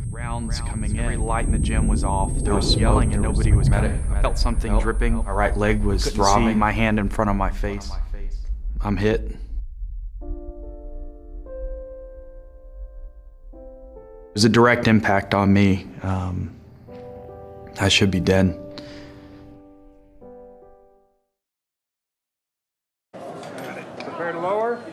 Rounds coming in. Every light in the gym was off. There was yelling and nobody was coming. I felt something dripping. My right leg was throbbing. My hand in front of my face. I'm hit. It was a direct impact on me. I should be dead. Prepare to lower.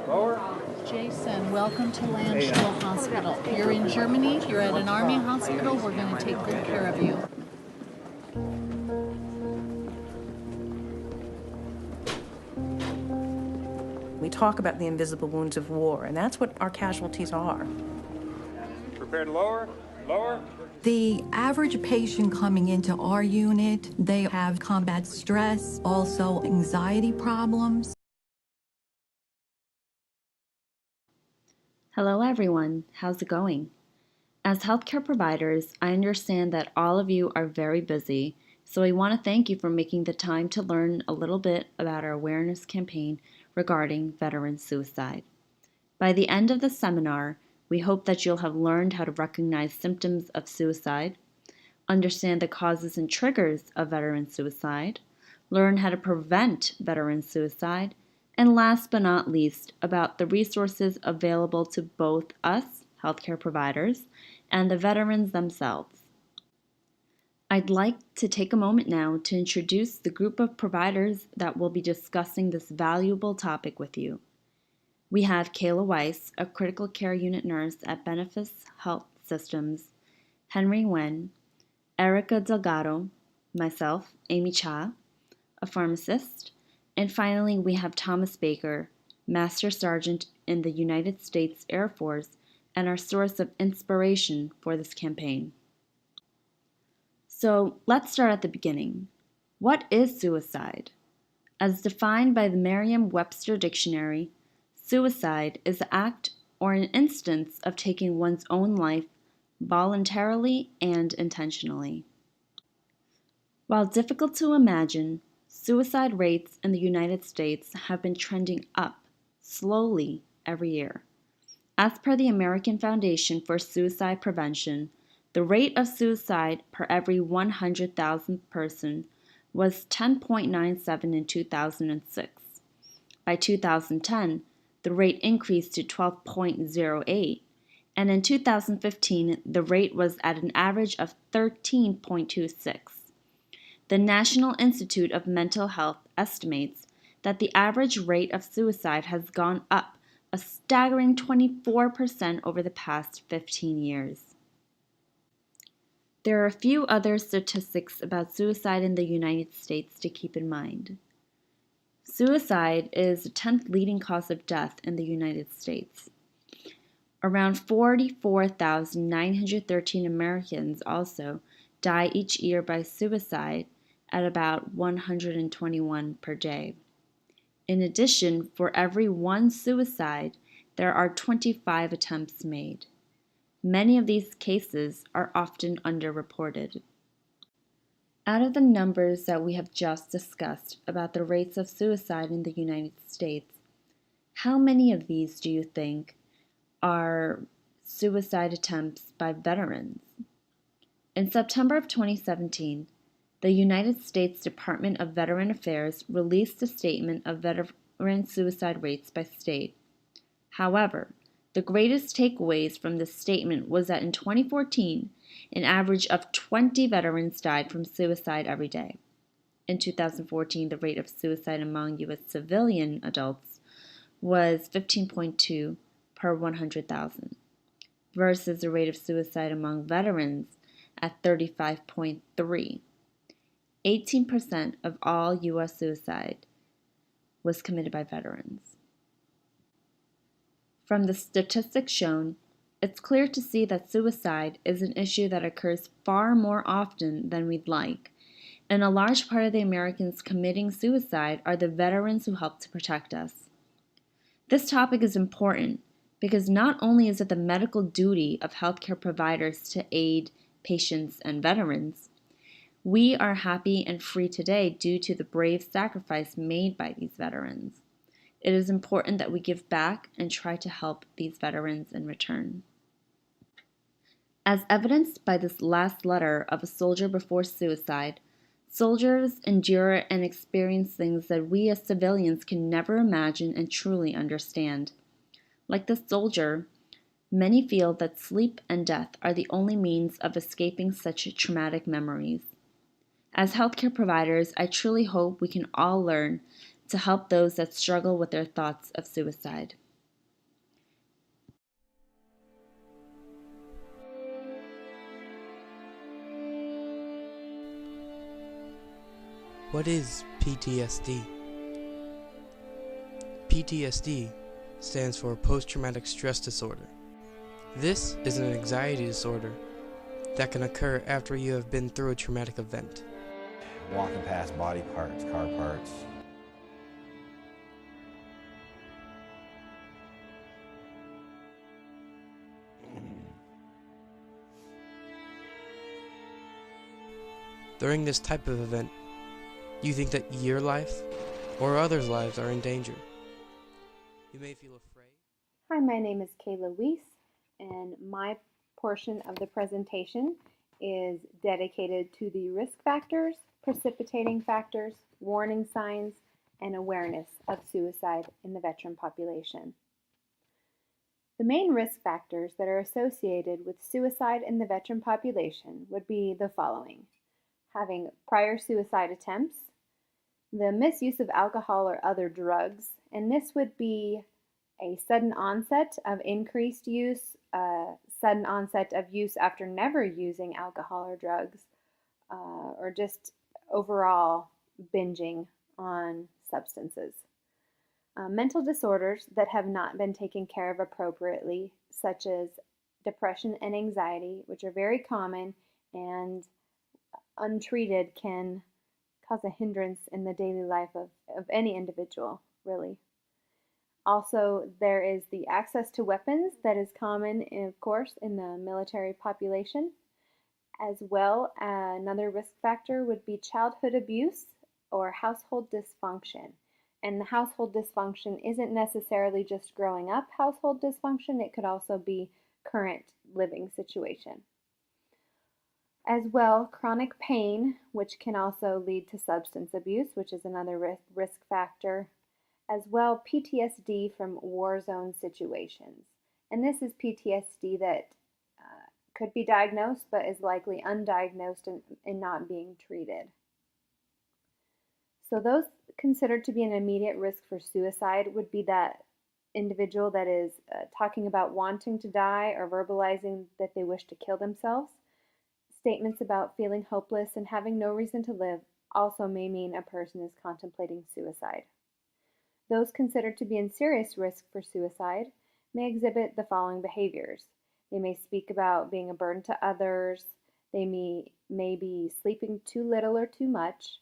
Lower. Jason, welcome to Landstuhl Hospital. You're in Germany, you're at an army hospital, we're going to take good care of you. We talk about the invisible wounds of war, and that's what our casualties are. Prepare to lower. Lower. The average patient coming into our unit, they have combat stress, also anxiety problems. Hello everyone, how's it going? As healthcare providers, I understand that all of you are very busy, so I want to thank you for making the time to learn a little bit about our awareness campaign regarding veteran suicide. By the end of the seminar, we hope that you'll have learned how to recognize symptoms of suicide, understand the causes and triggers of veteran suicide, learn how to prevent veteran suicide, and last but not least, about the resources available to both us, healthcare providers, and the veterans themselves. I'd like to take a moment now to introduce the group of providers that will be discussing this valuable topic with you. We have Kayla Weiss, a critical care unit nurse at Benefice Health Systems, Henry Nguyen, Erica Delgado, myself, Amy Cha, a pharmacist, and finally, we have Thomas Baker, Master Sergeant in the United States Air Force and our source of inspiration for this campaign. So let's start at the beginning. What is suicide? As defined by the Merriam-Webster Dictionary, suicide is the act or an instance of taking one's own life voluntarily and intentionally. While difficult to imagine, suicide rates in the United States have been trending up slowly every year. As per the American Foundation for Suicide Prevention, the rate of suicide per every 100,000 person was 10.97 in 2006. By 2010, the rate increased to 12.08, and in 2015, the rate was at an average of 13.26. The National Institute of Mental Health estimates that the average rate of suicide has gone up a staggering 24% over the past 15 years. There are a few other statistics about suicide in the United States to keep in mind. Suicide is the 10th leading cause of death in the United States. Around 44,913 Americans also die each year by suicide, at about 121 per day. In addition, for every one suicide, there are 25 attempts made. Many of these cases are often underreported. Out of the numbers that we have just discussed about the rates of suicide in the United States, how many of these do you think are suicide attempts by veterans? In September of 2017, the United States Department of Veteran Affairs released a statement of veteran suicide rates by state. However, the greatest takeaways from this statement was that in 2014, an average of 20 veterans died from suicide every day. In 2014, the rate of suicide among U.S. civilian adults was 15.2 per 100,000, versus the rate of suicide among veterans at 35.3. 18% of all U.S. suicide was committed by veterans. From the statistics shown, it's clear to see that suicide is an issue that occurs far more often than we'd like, and a large part of the Americans committing suicide are the veterans who helped to protect us. This topic is important because not only is it the medical duty of healthcare providers to aid patients and veterans, we are happy and free today due to the brave sacrifice made by these veterans. It is important that we give back and try to help these veterans in return. As evidenced by this last letter of a soldier before suicide, soldiers endure and experience things that we as civilians can never imagine and truly understand. Like the soldier, many feel that sleep and death are the only means of escaping such traumatic memories. As healthcare providers, I truly hope we can all learn to help those that struggle with their thoughts of suicide. What is PTSD? PTSD stands for post-traumatic stress disorder. This is an anxiety disorder that can occur after you have been through a traumatic event. Walking past body parts, car parts. During this type of event, you think that your life or others' lives are in danger. You may feel afraid. Hi, my name is Kayla Weiss, and my portion of the presentation is dedicated to the risk factors, precipitating factors, warning signs, and awareness of suicide in the veteran population. The main risk factors that are associated with suicide in the veteran population would be the following: having prior suicide attempts, the misuse of alcohol or other drugs, and this would be a sudden onset of increased use, sudden onset of use after never using alcohol or drugs, or just overall binging on substances. Mental disorders that have not been taken care of appropriately, such as depression and anxiety, which are very common and untreated can cause a hindrance in the daily life of any individual, really. Also, there is the access to weapons that is common, of course, in the military population. As well, another risk factor would be childhood abuse or household dysfunction. And the household dysfunction isn't necessarily just growing up household dysfunction, it could also be current living situation. As well, chronic pain, which can also lead to substance abuse, which is another risk factor. As well, PTSD from war zone situations. And this is PTSD that could be diagnosed but is likely undiagnosed and not being treated. So those considered to be an immediate risk for suicide would be that individual that is talking about wanting to die or verbalizing that they wish to kill themselves. Statements about feeling hopeless and having no reason to live also may mean a person is contemplating suicide. Those considered to be in serious risk for suicide may exhibit the following behaviors. They may speak about being a burden to others. They may be sleeping too little or too much,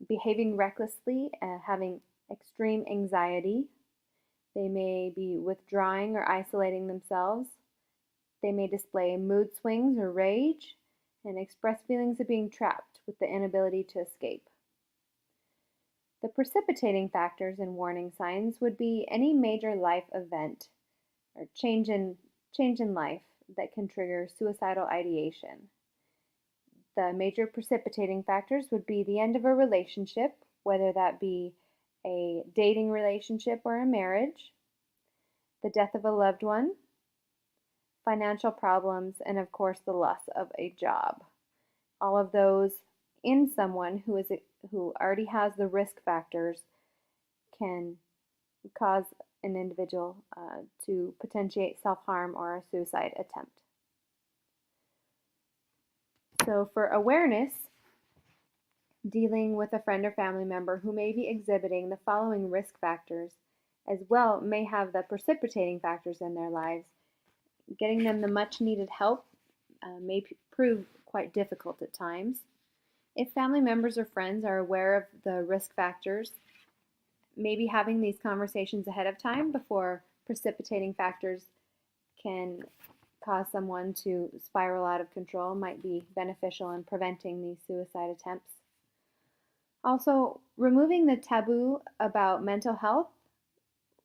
behaving recklessly, having extreme anxiety. They may be withdrawing or isolating themselves. They may display mood swings or rage and express feelings of being trapped with the inability to escape. The precipitating factors and warning signs would be any major life event or change in life that can trigger suicidal ideation. The major precipitating factors would be the end of a relationship, whether that be a dating relationship or a marriage, the death of a loved one, financial problems, and of course the loss of a job. All of those in someone who already has the risk factors can cause an individual to potentiate self-harm or a suicide attempt. So for awareness, dealing with a friend or family member who may be exhibiting the following risk factors as well may have the precipitating factors in their lives, getting them the much needed help may prove quite difficult at times. If family members or friends are aware of the risk factors, maybe having these conversations ahead of time before precipitating factors can cause someone to spiral out of control might be beneficial in preventing these suicide attempts. Also, removing the taboo about mental health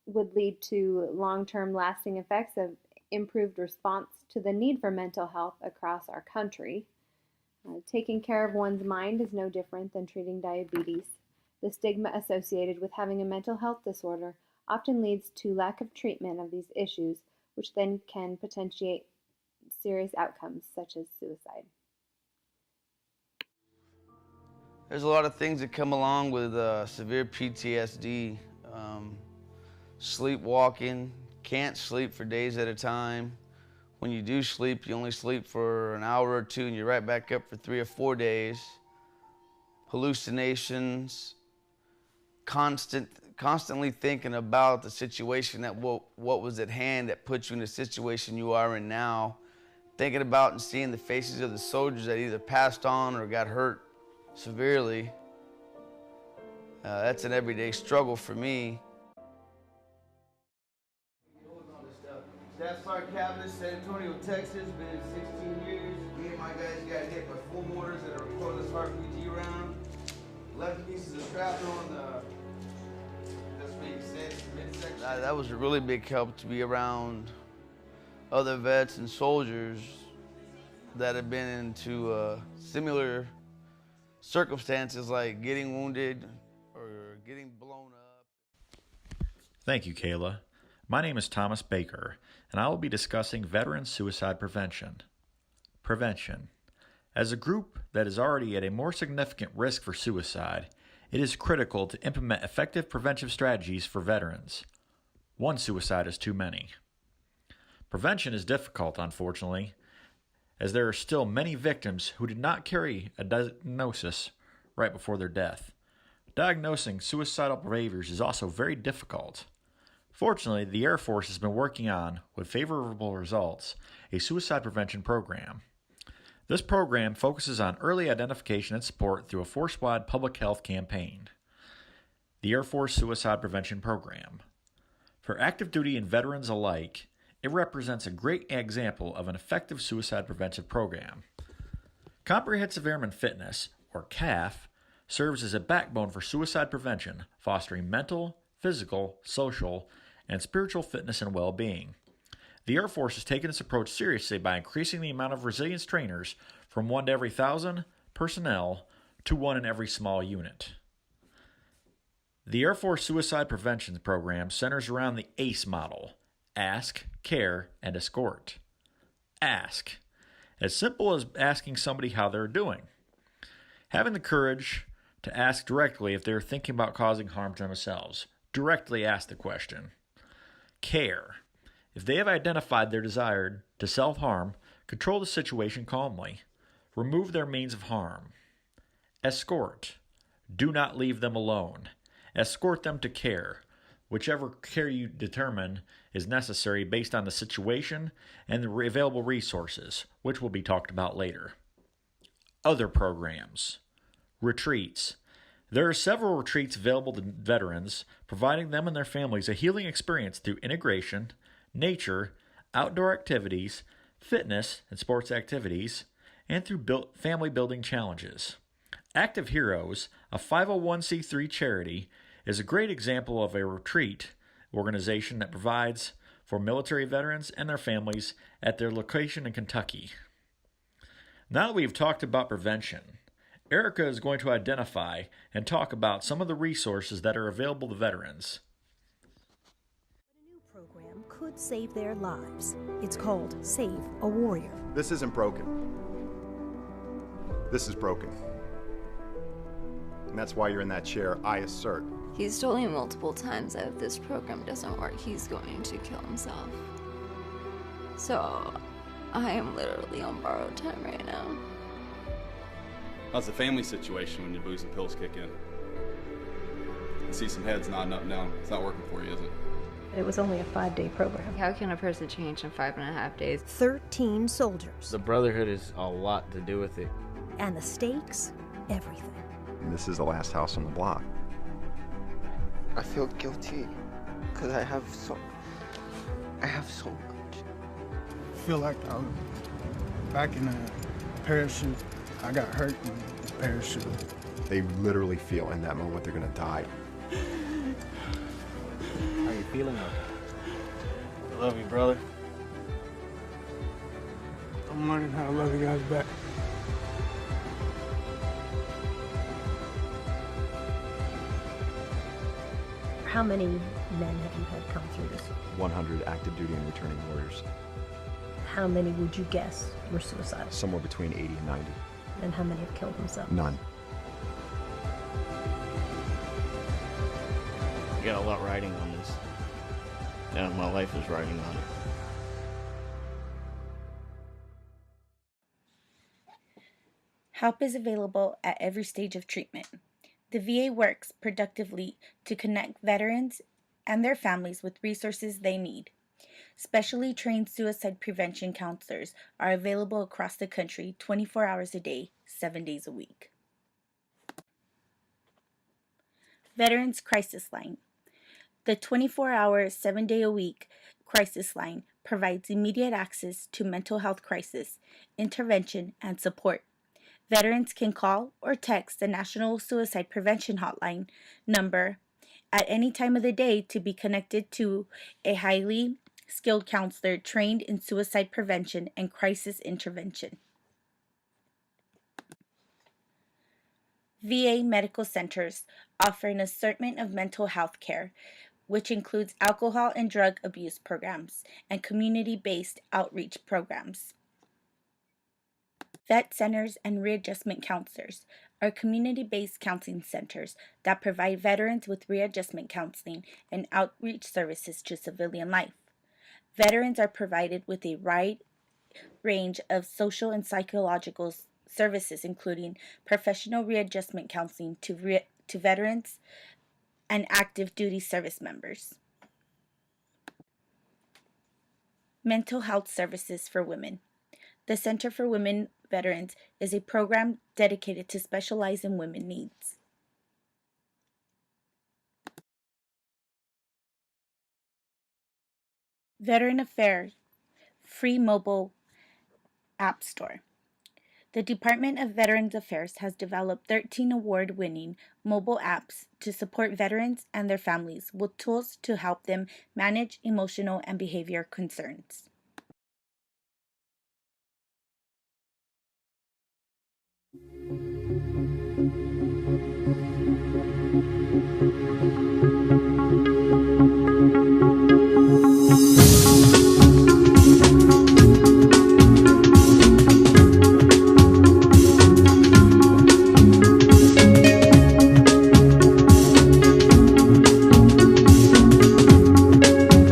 would lead to long-term lasting effects of improved response to the need for mental health across our country. Taking care of one's mind is no different than treating diabetes. The stigma associated with having a mental health disorder often leads to lack of treatment of these issues, which then can potentiate serious outcomes such as suicide. There's a lot of things that come along with severe PTSD. Sleepwalking, can't sleep for days at a time. When you do sleep, you only sleep for an hour or two and you're right back up for 3 or 4 days. Hallucinations, constantly thinking about the situation, that what was at hand that put you in the situation you are in now. Thinking about and seeing the faces of the soldiers that either passed on or got hurt severely. That's an everyday struggle for me. Staff Sergeant Cabinet, San Antonio, Texas. Been 16 years. Me and my guys got hit by 4 mortars at a recordless RPG round. 11 pieces of shrapnel on that's what you said, midsection. That was a really big help to be around other vets and soldiers that have been into similar circumstances, like getting wounded or getting blown up. Thank you, Kayla. My name is Thomas Baker, and I will be discussing veteran suicide prevention. Prevention. As a group that is already at a more significant risk for suicide, it is critical to implement effective preventive strategies for veterans. One suicide is too many. Prevention is difficult, unfortunately, as there are still many victims who did not carry a diagnosis right before their death. Diagnosing suicidal behaviors is also very difficult. Fortunately, the Air Force has been working on, with favorable results, a suicide prevention program. This program focuses on early identification and support through a force-wide public health campaign. The Air Force Suicide Prevention Program. For active duty and veterans alike, it represents a great example of an effective suicide prevention program. Comprehensive Airman Fitness, or CAF, serves as a backbone for suicide prevention, fostering mental, physical, social, and spiritual fitness and well-being. The Air Force has taken this approach seriously by increasing the amount of resilience trainers from 1 to every 1,000 personnel to 1 in every small unit. The Air Force Suicide Prevention Program centers around the ACE model: ask, care, and escort. Ask. As simple as asking somebody how they're doing. Having the courage to ask directly if they're thinking about causing harm to themselves. Directly ask the question. Care. If they have identified their desire to self-harm, control the situation calmly. Remove their means of harm. Escort. Do not leave them alone. Escort them to care, whichever care you determine is necessary based on the situation and the available resources, which will be talked about later. Other programs. Retreats. There are several retreats available to veterans, providing them and their families a healing experience through integration, nature, outdoor activities, fitness and sports activities, and through family building challenges. Active Heroes, a 501c3 charity, is a great example of a retreat organization that provides for military veterans and their families at their location in Kentucky. Now that we've talked about prevention, Erica is going to identify and talk about some of the resources that are available to veterans. A new program could save their lives. It's called Save a Warrior. This isn't broken. This is broken. And that's why you're in that chair, I assert. He's told me multiple times that if this program doesn't work, he's going to kill himself. So, I am literally on borrowed time right now. How's the family situation when your booze and pills kick in? I see some heads nodding up and down. It's not working for you, is it? It was only a 5-day program. How can a person change in 5.5 days? 13 soldiers. The brotherhood is a lot to do with it. And the stakes, everything. And this is the last house on the block. I feel guilty because I have so much. I feel like I'm back in a parachute. I got hurt in the parachute. They literally feel in that moment they're gonna die. How are you feeling? I love you, brother. I'm learning how to love you guys back. How many men have you had come through this? 100 active duty and returning warriors. How many would you guess were suicidal? Somewhere between 80 and 90. And how many have killed themselves? None. I got a lot riding on this. And my life is riding on it. Help is available at every stage of treatment. The VA works productively to connect veterans and their families with resources they need. Specially trained suicide prevention counselors are available across the country 24 hours a day, 7 days a week. Veterans Crisis Line. The 24-hour, 7-day-a-week crisis line provides immediate access to mental health crisis, intervention, and support. Veterans can call or text the National Suicide Prevention Hotline number at any time of the day to be connected to a highly skilled counselor trained in suicide prevention and crisis intervention. VA medical centers offer an assortment of mental health care, which includes alcohol and drug abuse programs and community-based outreach programs. Vet centers and readjustment counselors are community-based counseling centers that provide veterans with readjustment counseling and outreach services to civilian life. Veterans are provided with a wide range of social and psychological services, including professional readjustment counseling to veterans and active duty service members. Mental health services for women. The Center for Women Veterans is a program dedicated to specialize in women needs. Veteran Affairs Free Mobile App Store. The Department of Veterans Affairs has developed 13 award-winning mobile apps to support veterans and their families with tools to help them manage emotional and behavior concerns.